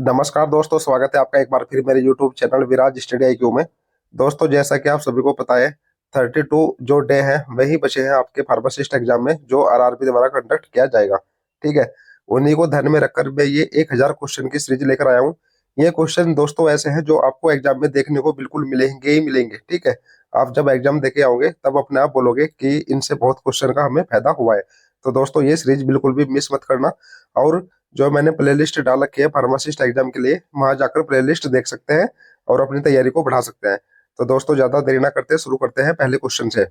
नमस्कार दोस्तों, स्वागत है आपका एक बार फिर मेरे YouTube चैनल विराज स्टडी IQ में। दोस्तों, जैसा कि आप सभी को पता है, 32 जो डे हैं वही बचे हैं आपके फार्मासिस्ट एग्जाम में, जो RRB द्वारा कंडक्ट किया जाएगा। ठीक है, उन्हीं को ध्यान में रखकर मैं ये 1000 क्वेश्चन की सीरीज लेकर आया हूँ। ये क्वेश्चन दोस्तों ऐसे हैं जो आपको एग्जाम में देखने को बिल्कुल मिलेंगे ही मिलेंगे। ठीक है, आप जब एग्जाम देके आओगे तब अपने आप बोलोगे कि इनसे बहुत क्वेश्चन का हमें फायदा हुआ है। तो दोस्तों, ये सीरीज बिल्कुल भी मिस मत करना। और जो मैंने प्लेलिस्ट डाल रखी है फार्मासिस्ट एग्जाम के लिए, वहां जाकर प्लेलिस्ट देख सकते हैं और अपनी तैयारी को बढ़ा सकते हैं। तो दोस्तों, ज्यादा देरी ना करते शुरू करते हैं पहले क्वेश्चन से।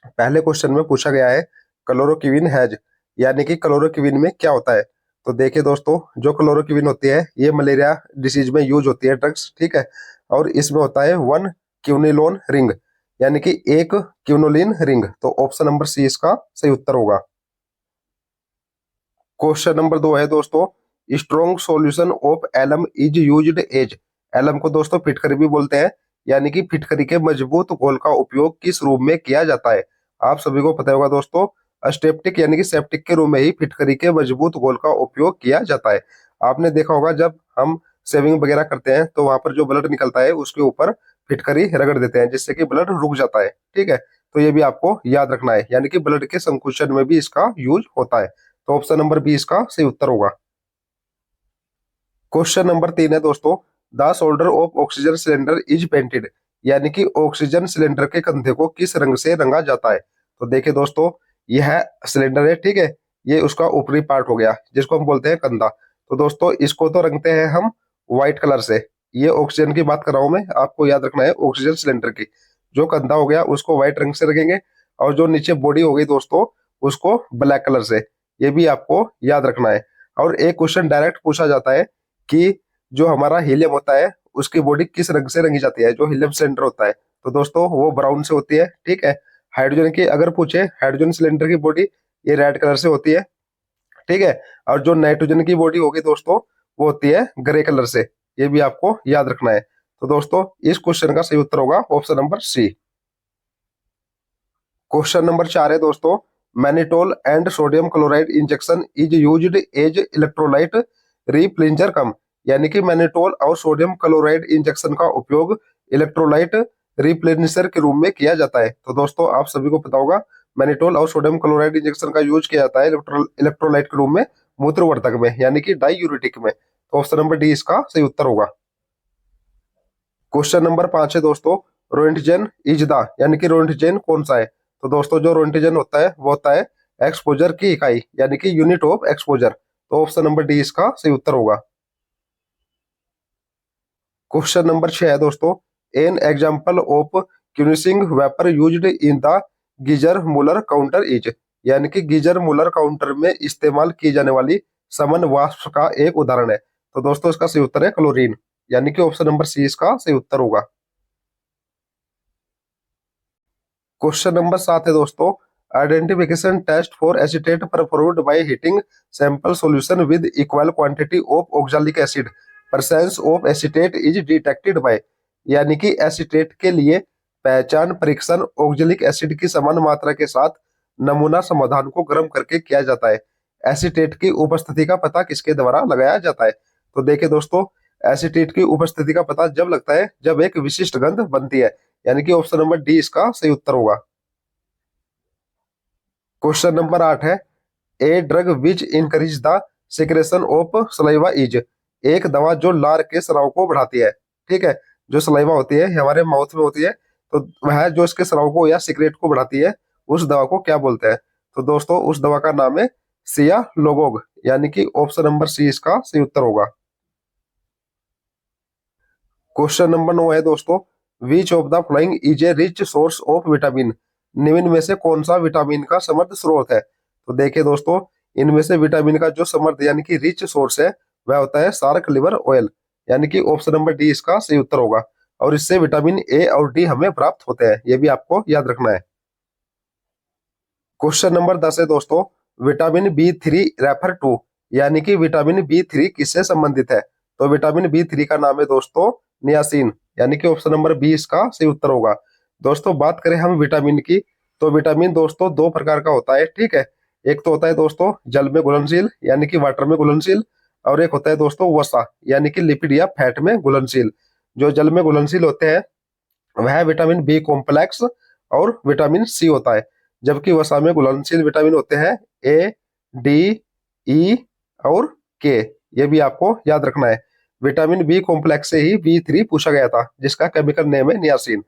पहले क्वेश्चन में पूछा गया है क्लोरोक्विन हैज, यानी कि क्लोरोक्विन में क्या होता है। तो देखिए दोस्तों, जो क्लोरोक्विन होती है ये मलेरिया डिसीज में यूज होती है ड्रग्स। ठीक है, और इसमें होता है 1 क्यूनिलोन रिंग, यानी कि एक क्यूनोलिन रिंग। तो ऑप्शन नंबर सी इसका सही उत्तर होगा। क्वेश्चन नंबर 2 है दोस्तों, strong solution of alum is used as. Alum को दोस्तों फिटकरी भी बोलते हैं, यानी कि फिटकरी के मजबूत घोल का उपयोग किस रूप में किया जाता है। आप सभी को पता होगा दोस्तों, अस्टेप्टिक यानी कि सेप्टिक के रूप में ही फिटकरी के मजबूत घोल का उपयोग किया जाता है। आपने देखा होगा जब हम सेविंग वगैरह करते हैं तो वहां पर जो ब्लड निकलता है उसके ऊपर फिटकरी रगड़ देते हैं, जिससे कि ब्लड रुक जाता है। ठीक है, तो ये भी आपको याद रखना है, यानी कि ब्लड के संकुचन में भी इसका यूज होता है। तो ऑप्शन नंबर बी इसका सही उत्तर होगा। क्वेश्चन नंबर 3 है दोस्तों, the shoulder of oxygen cylinder is painted, यानी कि ऑक्सीजन सिलेंडर के कंधे को किस रंग से रंगा जाता है। तो देखिए दोस्तों, यह सिलेंडर है। ठीक है, ये उसका ऊपरी पार्ट हो गया जिसको हम बोलते हैं कंधा। तो दोस्तों, इसको तो रंगते हैं हम व्हाइट कलर से। ये ऑक्सीजन की बात कर रहा हूं मैं, आपको याद रखना है ऑक्सीजन सिलेंडर की। जो कंधा हो गया उसको व्हाइट रंग से रंगेंगे, और जो नीचे बॉडी हो गई दोस्तों उसको ब्लैक कलर से। ये भी आपको याद रखना है। और एक क्वेश्चन डायरेक्ट पूछा जाता है कि जो हमारा हीलियम होता है उसकी बॉडी किस रंग से रंगी जाती है। जो हीलियम सिलेंडर होता है तो दोस्तों वो ब्राउन से होती है। ठीक है, हाइड्रोजन की अगर पूछे, हाइड्रोजन सिलेंडर की बॉडी ये रेड कलर से होती है। ठीक है, और जो नाइट्रोजन की बॉडी होगी दोस्तों वो होती है ग्रे कलर से। ये भी आपको याद रखना है। तो दोस्तों, इस क्वेश्चन का सही उत्तर होगा option number C. Question number 4 है दोस्तों, mannitol and sodium chloride injection is used as electrolyte replenisher कम, यानी कि मैनिटोल और सोडियम क्लोराइड इंजेक्शन का उपयोग इलेक्ट्रोलाइट रिप्लेनिशर के रूप में किया जाता है। तो दोस्तों, आप सभी को पता होगा मैनिटोल और सोडियम क्लोराइड इंजेक्शन का यूज किया जाता है इलेक्ट्रोलाइट के रूप में मूत्रवर्धक में, यानी कि डाईयूरेटिक में। तो ऑप्शन नंबर डी इसका सही उत्तर होगा। क्वेश्चन नंबर 5 है दोस्तों, रोइंटजेन इज द, यानी कि रोइंटजेन कौन सा है। तो दोस्तों, जो रोइंटजेन होता है वो होता है एक्सपोजर की इकाई, यानी कि यूनिट ऑफ एक्सपोजर। तो ऑप्शन नंबर डी इसका सही उत्तर होगा। क्वेश्चन नंबर 6 है दोस्तों, an example of quenching vapour used in the Geiger Muller counter is, यानी कि गीजर मुलर काउंटर में इस्तेमाल की जाने वाली समन वाष्प का एक उदाहरण है। तो दोस्तों, इसका सही उत्तर है क्लोरीन, यानी कि ऑप्शन नंबर सी इसका सही उत्तर होगा। क्वेश्चन नंबर 7 है दोस्तों, identification test for acetate performed by heating sample solution with equal quantity of oxalic acid, presence of acetate is detected by, यानी कि एसीटेट के लिए पहचान परीक्षण ऑक्सैलिक एसिड की समान मात्रा के साथ नमूना समाधान को गर्म करके किया जाता है। एसीटेट की उपस्थिति का पता किसके द्वारा लगाया जाता है। तो देखिए दोस्तों, एसीटेट की उपस्थिति का पता जब लगता है जब एक विशिष्ट गंध बनती है, यानी कि ऑप्शन नंबर डी इसका सही उत्तर होगा। क्वेश्चन नंबर 8 है, a drug which increase the secretion of saliva is, एक दवा जो लार के स्राव को बढ़ाती है। ठीक है, जो सलाइवा होती है हमारे माउथ में होती है, तो वह जो इसके स्राव को या सिक्रेट को बढ़ाती है उस दवा को क्या बोलते हैं। तो दोस्तों, उस दवा का नाम है सिया लोगोग, यानी कि ऑप्शन नंबर सी इसका सही उत्तर होगा। क्वेश्चन नंबर 9 है दोस्तों, विच of the following is a rich source of vitamin, निम्न में से कौन सा विटामिन का समृद्ध स्रोत है। तो देखिए दोस्तों, इनमें से विटामिन का जो समृद्ध यानी कि रिच सोर्स है वह होता है सार्क लिवर ऑयल, यानी कि ऑप्शन नंबर डी इसका सही उत्तर होगा। और इससे विटामिन ए और डी हमें प्राप्त होते हैं, ये भी आपको याद रखना है। क्वेश्चन नंबर 10 है दोस्तों, विटामिन B3 रेफर टू, यानी कि विटामिन B3 किससे संबंधित है। तो विटामिन B3 का नाम है दोस्तों नियासिन, यानी कि ऑप्शन नंबर बी इसका सही उत्तर होगा। दोस्तों, बात करें हम विटामिन की, तो विटामिन दोस्तों दो प्रकार का होता है। ठीक है, एक तो होता है दोस्तों जल में घुलनशील, यानी कि वाटर में घुलनशील, और एक होता है दोस्तों वसा, यानी कि लिपिड या फैट में घुलनशील। जो जल में घुलनशील होते हैं वह विटामिन बी कॉम्प्लेक्स और विटामिन सी होता है, जबकि वसा में घुलनशील विटामिन होते हैं ए, डी, ई और के। ये भी आपको याद रखना है। विटामिन बी कॉम्प्लेक्स से ही बी3 पूछा गया था, जिसका केमिकल नेम है नियासिन।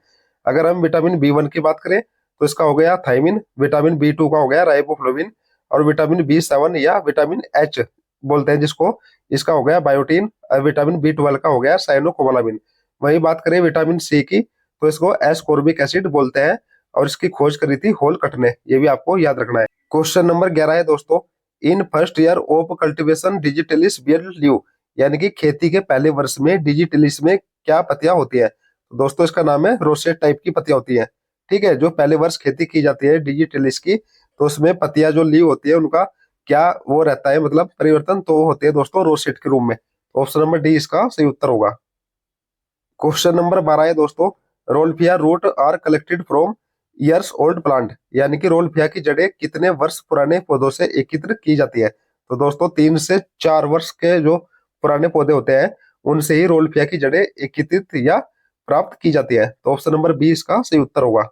अगर हम विटामिन बी1 की बात करें तो इसका हो गया थाइमिन, विटामिन बी2 का हो गया राइबोफ्लोविन, और विटामिन बी7 या विटामिन एच बोलते हैं जिसको, इसका हो गया बायोटीन, और विटामिन बी12 का हो गया साइनोकोबालामिन। वही बात करें विटामिन सी की तो इसको एस्कोर्बिक एसिड बोलते हैं, और इसकी खोज करी थी होलकट ने। ये भी आपको याद रखना है। क्वेश्चन नंबर 11 है दोस्तों, in first year of cultivation digitalis bear leaf, यानी कि खेती के पहले वर्ष में डिजिटलिस में क्या पत्तियां होती है? तो दोस्तों इसका नाम है रोसेट टाइप की पत्तियां होती हैं। ठीक है, जो पहले वर्ष खेती की जाती है डिजिटलिस की, तो उसमें पत्तियां जो ली होती है उनका क्या वो रहता है, मतलब परिवर्तन, तो होते हैं दोस्तों रोसेट के रूप में। ऑप्शन नंबर डी इसका सही उत्तर होगा। क्वेश्चन नंबर 12 है दोस्तों, rauwolfia root are collected from years old plant, यानी कि रोल्फिया की जड़ें कितने वर्ष पुराने पौधों से एकत्र की जाती है? तो दोस्तों 3 से 4 वर्ष के जो पुराने पौधे होते हैं उनसे ही रोल्फिया की जड़ें एकत्रित या प्राप्त की जाती है। तो ऑप्शन नंबर बी इसका सही उत्तर होगा।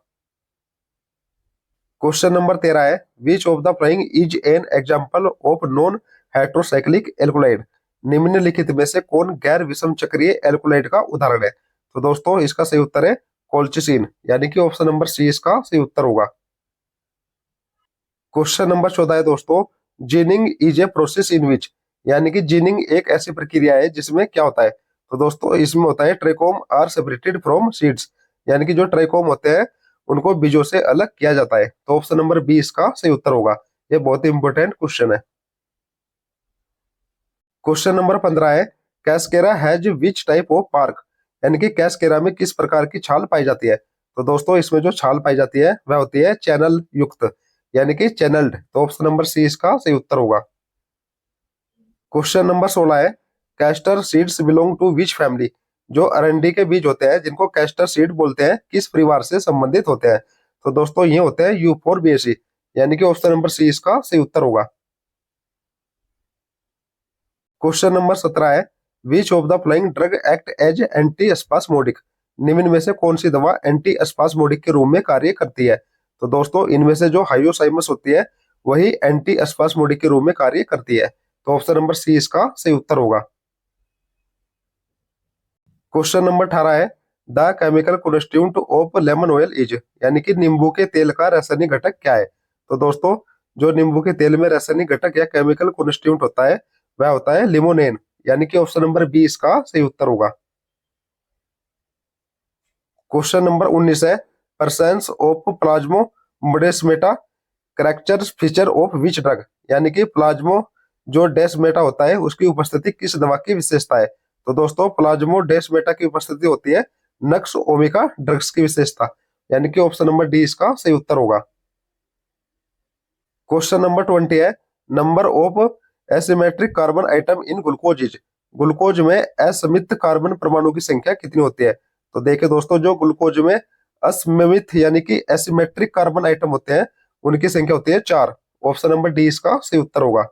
क्वेश्चन नंबर 13 है, which of the following is an example of non heterocyclic alkaloid, निम्नलिखित में से कौन गैर विषम चक्रीय एल्कोलाइड का उदाहरण है? तो दोस्तों इसका सही उत्तर है कोल्चिसिन, यानी कि ऑप्शन नंबर सी इसका सही उत्तर होगा। क्वेश्चन नंबर 14 है दोस्तों, ginning is a process in which, यानी कि जीनिंग एक ऐसी प्रक्रिया है जिसमें क्या होता है? तो दोस्तों इसमें होता है trichome are separated from seeds, यानी कि जो ट्राइकोम होते हैं उनको बीजों से अलग किया जाता है। तो ऑप्शन नंबर बी इसका सही उत्तर होगा। ये बहुत ही इंपॉर्टेंट क्वेश्चन है। क्वेश्चन नंबर 15 है, cascara has which type of park, यानी कि कैस्केरा में किस प्रकार की छाल पाई जाती है? तो दोस्तों इसमें जो छाल पाई जाती है वह होती है चैनल युक्त, यानी कि चैनल्ड। तो ऑप्शन नंबर सी इसका सही उत्तर होगा। क्वेश्चन नंबर 16 है, castor seeds belong to which family, जो अरंडी के बीज होते हैं जिनको कैस्टर सीड बोलते हैं किस परिवार से संबंधित होते हैं? तो दोस्तों ये होते हैं यूफोरबिएसी, यानी कि ऑप्शन नंबर सी इसका सही उत्तर होगा। क्वेश्चन नंबर 17 है, which of the following drug act as antispasmodic, निम्न में से कौन सी दवा एंटी स्पास्मोडिक के रूप में कार्य करती है? तो दोस्तों इनमें से जो हाइयोसाइमस होती है वही एंटी स्पास्मोडिक के रूप में कार्य करती है। तो ऑप्शन नंबर सी इसका सही उत्तर होगा। क्वेश्चन नंबर 18 है, the chemical constituent of lemon oil is, यानी कि नींबू के तेल का रासायनिक घटक क्या है? तो दोस्तों जो नींबू के तेल में रासायनिक घटक या केमिकल कॉन्स्टिट्यूएंट होता है वह होता है लिमोनेन, यानी कि ऑप्शन नंबर बी इसका सही उत्तर होगा। क्वेश्चन नंबर 19 है, presence of plasmodesmata character feature of which drug, यानी कि प्लाज्मो जो डेस्मेटा होता है उसकी उपस्थिति किस दवा की विशेषता है? तो दोस्तों प्लाज्मो डेस्मेटा की उपस्थिति होती है नक्स ओमिका ड्रग्स की विशेषता, यानी कि ऑप्शन नंबर डी इसका सही उत्तर होगा। क्वेश्चन नंबर 20 है, number of asymmetric carbon atom in glucose is, glucose में असमित कार्बन परमाणु की संख्या कितनी होती है? तो देखिए दोस्तों जो ग्लूकोज में असमित यानी कि एसिमेट्रिक कार्बन आइटम होते हैं उनकी संख्या होती है 4। ऑप्शन नंबर डी इसका सही उत्तर होगा।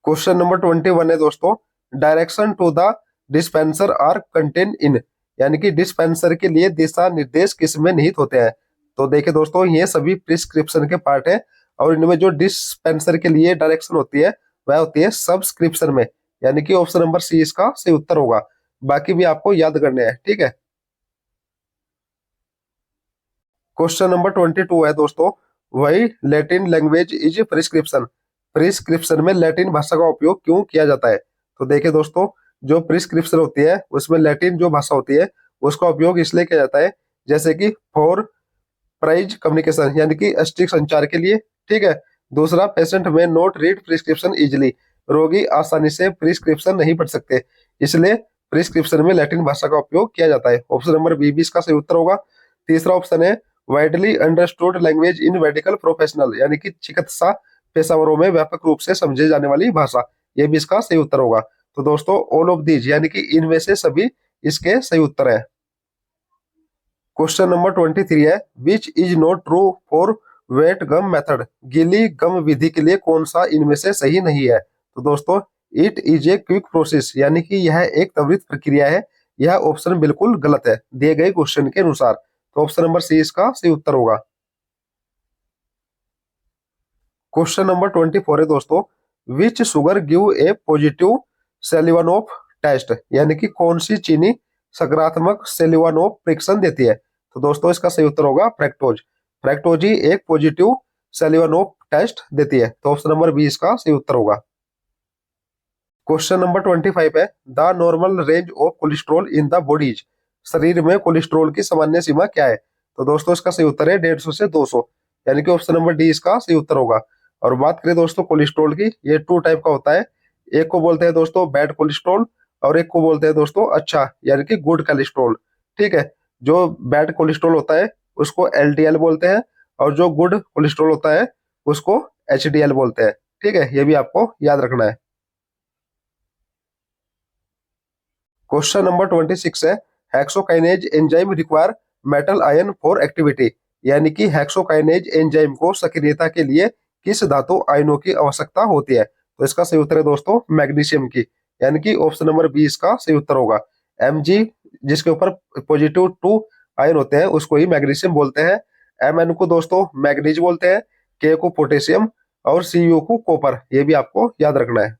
क्वेश्चन नंबर 21 है दोस्तों, direction to the dispenser are contain in, यानी कि डिस्पेंसर के लिए दिशा निर्देश किस में निहित होते हैं? तो देखिए दोस्तों ये सभी प्रिस्क्रिप्शन के पार्ट है, और इनमें जो डिस्पेंसर के लिए डायरेक्शन होती है वह होती है सब्सक्रिप्शन में, यानी कि ऑप्शन नंबर सी इसका सही उत्तर होगा। बाकी भी आपको याद करने हैं, ठीक है। क्वेश्चन नंबर 22 है दोस्तों, वही Latin language is prescription, prescription में लैटिन भाषा का उपयोग क्यों किया जाता है? तो देखिए दोस्तों जो प्रिस्क्रिप्शन होती है उसमें लैटिन जो भाषा होती है उसका उपयोग इसलिए किया जाता है जैसे कि फॉर प्राइज कम्युनिकेशन, यानी कि अस्टिक संचार के लिए, ठीक है। दूसरा, पेशेंट में नोट रीड प्रिस्क्रिप्शन इजिली, रोगी आसानी से प्रिस्क्रिप्शन नहीं पढ़ सकते, इसलिए प्रिस्क्रिप्शन में लैटिन भाषा का उपयोग किया जाता है। ऑप्शन नंबर बी भी इसका सही उत्तर होगा। तीसरा ऑप्शन है widely understood language in medical professional, यानी कि चिकित्सा पेशावरों में व्यापक रूप से समझे जाने वाली भाषा, ये भी इसका सही उत्तर होगा। तो दोस्तों ऑल ऑफ दीज, यानी कि इनमें से सभी इसके सही उत्तर है। क्वेश्चन नंबर 23 है, which is not true for wet gum method, गीली गम विधि के लिए कौन सा इनमें से सही नहीं है? तो दोस्तों it is a quick process, यानी कि यह एक त्वरित प्रक्रिया है। यह ऑप्शन बिल्कुल गलत है दिए गए क्वेश्चन के अनुसार। तो ऑप्शन नंबर सी इसका सही उत्तर होगा। क्वेश्चन नंबर 24 है दोस्तों, which sugar give a positive Seliwanoff test, यानी कि कौन सी चीनी सकारात्मक सेलिवानोफ परीक्षण देती है। तो दोस्तों इसका सही उत्तर होगा फ्रैक्टोज। फ्रैक्टोज ही एक पॉजिटिव सेलिवानोफ टेस्ट देती है। तो ऑप्शन नंबर बी इसका सही उत्तर होगा। क्वेश्चन नंबर 25 है, the normal range of cholesterol in the bodies, शरीर में कोलेस्ट्रॉल की सामान्य सीमा क्या है। तो दोस्तों इसका सही उत्तर है 150 से 200, यानी कि ऑप्शन नंबर डी इसका सही उत्तर होगा। और बात करें दोस्तों कोलेस्ट्रॉल की, ये 2 टाइप का होता है। एक को बोलते हैं दोस्तों बैड कोलेस्ट्रॉल, और एक को बोलते हैं दोस्तों अच्छा, यानी कि गुड कोलेस्ट्रॉल। ठीक है, जो बैड कोलेस्ट्रॉल होता है उसको एलडीएल बोलते हैं, और जो गुड कोलेस्ट्रॉल होता है उसको एचडीएल बोलते हैं। ठीक है, ये भी आपको याद रखना है। क्वेश्चन नंबर 26 है, hexokinase enzyme require metal ion for activity, यानी कि हेक्सोकाइनेज एंजाइम को सक्रियता के लिए किस धातु आयनों की आवश्यकता होती है। तो इसका सही उत्तर है दोस्तों मैग्नीशियम की, यानी कि ऑप्शन नंबर बी इसका सही उत्तर होगा। Mg जिसके ऊपर पॉजिटिव 2 आयन होते हैं उसको ही मैग्नीशियम बोलते हैं। Mn को दोस्तों मैग्नीज बोलते हैं, K को पोटेशियम, और Cu को कॉपर। ये भी आपको याद रखना है।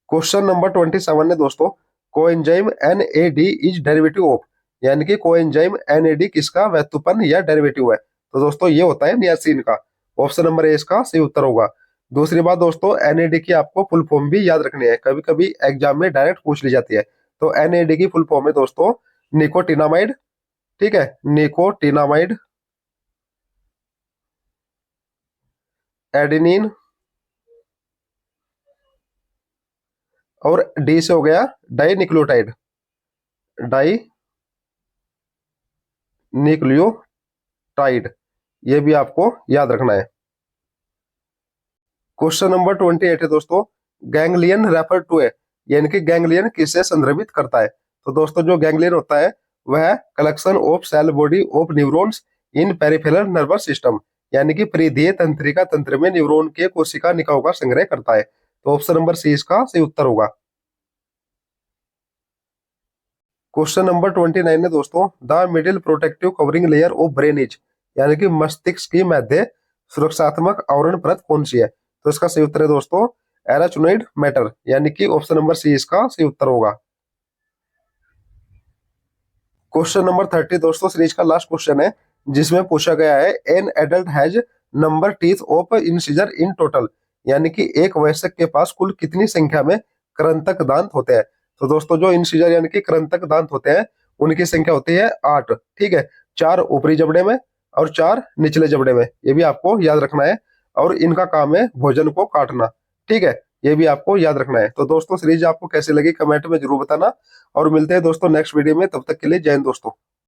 क्वेश्चन नंबर 27 है दोस्तों, coenzyme NAD is derivative of, यानी कि कोएंजाइम NAD किसका व्युत्पन्न या डेरिवेटिव है। तो दोस्तों ये होता है नियासिन का। ऑप्शन नंबर ए इसका सही उत्तर होगा। दूसरी बात दोस्तों, NAD की आपको फुल फॉर्म भी याद रखनी है, कभी कभी एग्जाम में डायरेक्ट पूछ ली जाती है। तो NAD की फुल फॉर्म है दोस्तों निकोटिनामाइड। ठीक है, निकोटिनामाइड, एडेनिन, और डी से हो गया डाई निक्लियोटाइड, डाई निक्लियोटाइड। ये भी आपको याद रखना है। क्वेश्चन नंबर 28 है दोस्तों, गैंग्लियन रेफर टू है, यानी कि गैंग्लियन किससे संदर्भित करता है। तो दोस्तों जो गैंग्लियन होता है वह collection of cell body of neurons in peripheral nervous system, यानी कि परिधीय तंत्रिका तंत्र में न्यूरॉन के कोशिका निकायों का संग्रह करता है। तो ऑप्शन नंबर सी इसका सही उत्तर होगा। क्वेश्चन नंबर 29 है दोस्तों, the middle protective covering layer of brain is, यानी कि मस्तिष्क की मध्य सुरक्षात्मक आवरण परत कौन सी है। तो इसका सही उत्तर है दोस्तों एराचुनोइड मैटर, यानी कि ऑप्शन नंबर सी इसका सही उत्तर होगा। क्वेश्चन नंबर 30 दोस्तों सीरीज का लास्ट क्वेश्चन है, जिसमें पूछा गया है an adult has number teeth of incisor in total, यानी कि एक वयस्क के पास कुल कितनी संख्या में कृंतक दांत होते हैं। तो दोस्तों जो इंसिजर यानी कि कृंतक दांत होते हैं उनकी संख्या होती है 8। ठीक है, 4 ऊपरी जबड़े में और 4 निचले जबड़े में। ये भी आपको याद रखना है, और इनका काम है भोजन को काटना। ठीक है, ये भी आपको याद रखना है। तो दोस्तों सीरीज आपको कैसी लगी कमेंट में जरूर बताना, और मिलते हैं दोस्तों नेक्स्ट वीडियो में। तब तक के लिए जय हिंद दोस्तों।